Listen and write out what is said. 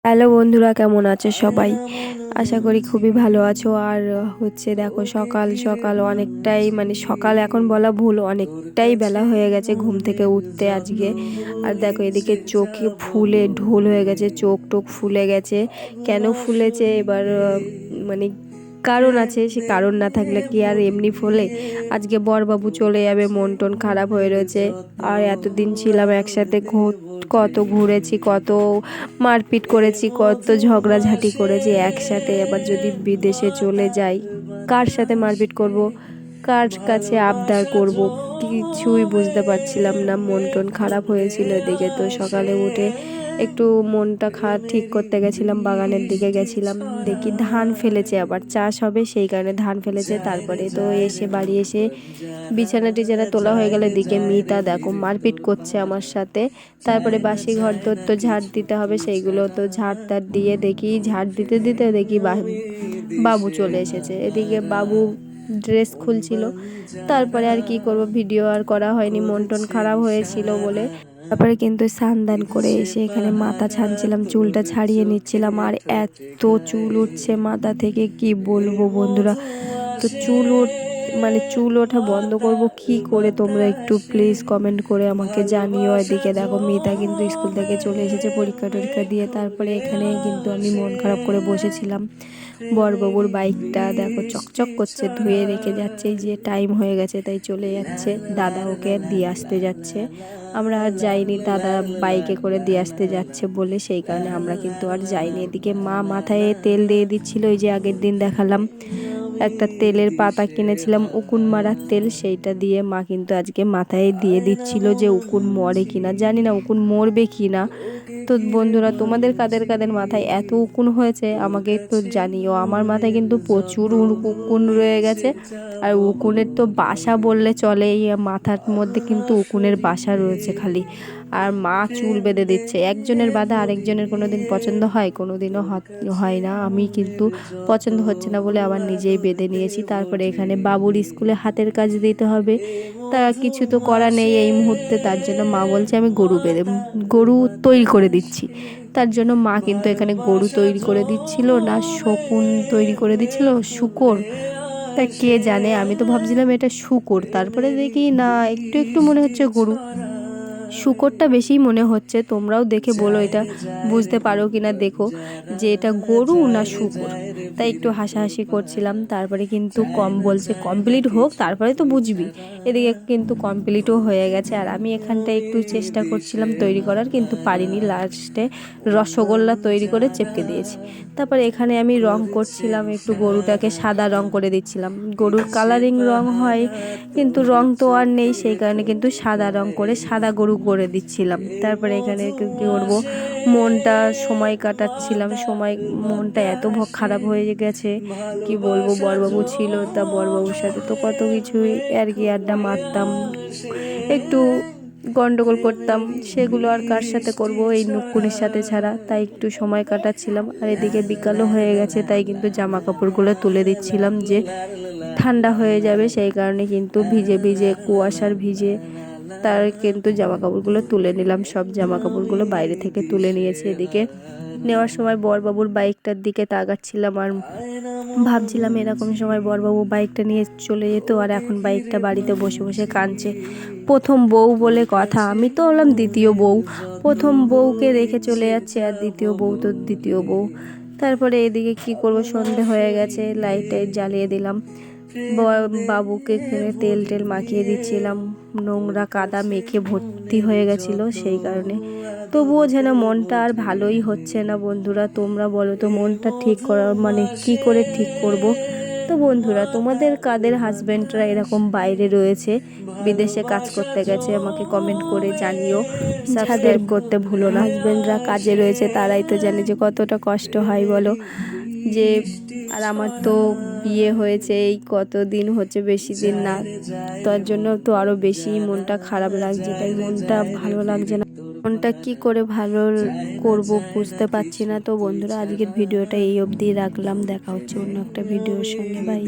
Hello বন্ধুরা, কেমন আছো সবাই? আশা করি খুবই ভালো আছো। আর দেখো, সকাল সকাল অনেকটাই, সকাল এখন বলা ভুল, অনেকটাই বেলা হয়ে গেছে ঘুম থেকে উঠতে আজকে। আর দেখো, এদিকে চোখে ফুলে ঢোল হয়ে গেছে, চোখ টোক ফুলে গেছে। কেন ফুলেছে এবার মানে কারণ আছে, সে কারণ না থাকলে কি আর এমনি ফোলে? আজকে বরবাবু চলে যাবে, মন টন খারাপ হয়ে রয়েছে। আর এতদিন ছিলাম একসাথে, কত ঘুরেছি, কত মারপিট করেছি, কত ঝগড়াঝাটি করেছি একসাথে। এবার যদি বিদেশে চলে যাই, কার সাথে মারপিট করব, কার কাছে আবদার করব, কিছুই বুঝতে পারছিলাম না। মন টন খারাপ হয়েছিল এদিকে। তো সকালে উঠে একটু মনটা ঠিক করতে গেছিলাম, বাগানের দিকে গেছিলাম। দেখি ধান ফেলেছে, আবার চাষ হবে সেই কারণে ধান ফেলেছে। তারপরে তো বাড়ি এসে বিছানা টিছানা তোলা হয়ে গেলে দিকে মিতা দেখো মারপিট করছে আমার সাথে। তারপরে বাসি ঘর তো ঝাড় দিতে হবে, সেইগুলো তো ঝাড় টাড় দিয়ে দেখি, ঝাড় দিতে দিতে দেখি বাবু চলে এসেছে। এদিকে বাবু ড্রেস খুলছিল। তারপরে আর কি করব, ভিডিও আর করা হয়নি, মন টন খারাপ হয়েছিল বলে। তারপরে কিন্তু স্নান করে এসে এখানে মাথা ছানছিলাম, চুলটা ছাড়িয়ে নিচ্ছিলাম। আর এত চুল উঠছে মাথা থেকে, কি বলবো বন্ধুরা। তো চুল ওঠা বন্ধ করব কি করে, তোমরা একটু প্লিজ কমেন্ট করে আমাকে জানিও। এদিকে দেখো, মিতা কিন্তু স্কুল থেকে চলে এসেছে পরীক্ষা টরীক্ষা দিয়ে। তারপরে এখানে কিন্তু আমি মন খারাপ করে বসেছিলাম। বরবাবুর বাইকটা দেখো চকচক করছে, ধুয়ে রেখে যাচ্ছে। এই যে টাইম হয়ে গেছে তাই চলে যাচ্ছে, দাদা ওকে দিয়ে আসতে যাচ্ছে। আমরা আর যাইনি, দাদা বাইকে করে দিয়ে আসতে যাচ্ছে বলে, সেই কারণে আমরা কিন্তু আর যাইনি। এদিকে মা মাথায় তেল দিয়ে দিচ্ছিল, ওই যে আগের দিন দেখালাম একটা তেলের পাতা কিনেছিলাম, উকুন মারার তেল, সেইটা দিয়ে মা কিন্তু আজকে মাথায় দিয়ে দিচ্ছিল যে উকুন মরে কিনা। জানি না উকুন মরবে কিনা। তো বন্ধুরা, তোমাদের কাদের কাদের মাথায় এত উকুন হয়েছে আমাকে একটু জানিও। আমার মাথায় কিন্তু প্রচুর উকুন রয়ে গেছে। আর উকুনের তো বাসা বললে চলে, এই মাথার মধ্যে কিন্তু উকুনের বাসা রয়েছে খালি। আর মা চুল বেঁধে দিচ্ছে, একজনের বাঁধা আরেকজনের কোনোদিন পছন্দ হয়? কোনোদিনও হয় না। আমি কিন্তু পছন্দ হচ্ছে না বলে আবার নিজেই বেঁধে নিয়েছি। তারপরে এখানে বাবুর স্কুলে হাতের কাজ দিতে হবে, তা কিছু তো করা নেই এই মুহূর্তে। তার জন্য মা বলছে আমি গরু তৈরি করে দিচ্ছি। তার জন্য মা কিন্তু এখানে গরু তৈরি করে দিচ্ছিল, না শকুন তৈরি করে দিচ্ছিল, শূকর, তা কে জানে। আমি তো ভাবছিলাম এটা শূকর, তারপরে দেখি না, একটু একটু মনে হচ্ছে গরু। শূকরটা বেশিই মনে হচ্ছে। তোমরাও দেখে বলো এটা বুঝতে পারো কিনা, দেখো যে এটা গরু না শূকর। তাই একটু হাসাহাসি করছিলাম। তারপরে কিন্তু বলছে কমপ্লিট হোক তারপরে তো বুঝবি। এদিকে কিন্তু কমপ্লিটও হয়ে গেছে। আর আমি এখানটায় একটু চেষ্টা করছিলাম তৈরি করার, কিন্তু পারিনি। লাস্টে রসগোল্লা তৈরি করে চেপকে দিয়েছি। তারপরে এখানে আমি রং করছিলাম, একটু গরুটাকে সাদা রং করে দিচ্ছিলাম। গরুর কালারিং রং হয়, কিন্তু রং তো আর নেই, সেই কারণে কিন্তু সাদা রং করে সাদা গরু করে দিচ্ছিলাম। তারপরে এখানে কী করবো, মনটা সময় কাটাচ্ছিলাম। মনটা এত খারাপ হয়ে গেছে কি বলবো। বরবাবু ছিল, তা বরবাবুর সাথে তো কত কিছুই আর কি আড্ডা মারতাম, একটু গন্ডগোল করতাম, সেগুলো আর কার সাথে করব, এই নুকুনির সাথে ছাড়া। তাই একটু সময় কাটাচ্ছিলাম। আর এদিকে বিকালও হয়ে গেছে, তাই কিন্তু জামা কাপড়গুলো তুলে দিচ্ছিলাম যে ঠান্ডা হয়ে যাবে, সেই কারণে কিন্তু ভিজে ভিজে, কুয়াশার ভিজে, তার কিন্তু জামা কাপড়গুলো তুলে নিলাম। সব জামা কাপড়গুলো বাইরে থেকে তুলে নিয়েছি। এদিকে নেওয়ার সময় বরবাবুর বাইকটার দিকে তাকাচ্ছিলাম আর ভাবছিলাম এরকম সময় বরবাবু বাইকটা নিয়ে চলে যেত, আর এখন বাইকটা বাড়িতে বসে বসে কাঁদছে। প্রথম বউ বলে কথা, আমি তো হলাম দ্বিতীয় বউ। প্রথম বউকে রেখে চলে যাচ্ছে, আর দ্বিতীয় বউ তো দ্বিতীয় বউ। তারপরে এদিকে কি করব, সন্ধে হয়ে গেছে, লাইট টাইট জ্বালিয়ে দিলাম। বাবুকে তেল টেল মাখিয়ে দিচ্ছিলাম, নোংরা কাদা মেখে ভর্তি হয়ে গেছিলো, সেই কারণে। তবুও যেন মনটা আর ভালোই হচ্ছে না বন্ধুরা। তোমরা বলো তো, মনটা ঠিক করা কি করে ঠিক করব। তো বন্ধুরা, তোমাদের কাদের হাজব্যান্ডরা এরকম বাইরে রয়েছে, বিদেশে কাজ করতে গেছে, আমাকে কমেন্ট করে জানিও। সাবস্ক্রাইব করতে ভুলো না। হাজব্যান্ডরা কাজে রয়েছে তারাই তো জানে যে কতটা কষ্ট হয় বলো। যে আর আমার তো বিয়ে হয়েছে এই কতদিন হচ্ছে, বেশি দিন না, তার জন্য তো আরও বেশি মনটা খারাপ লাগছে। তাই মনটা ভালো লাগছে না, মনটা কি করে ভালো করব বুঝতে পারছি না। তো বন্ধুরা, আজকের ভিডিওটা এই অবধি রাখলাম, দেখা হচ্ছে অন্য একটা ভিডিওর সঙ্গে। বাই।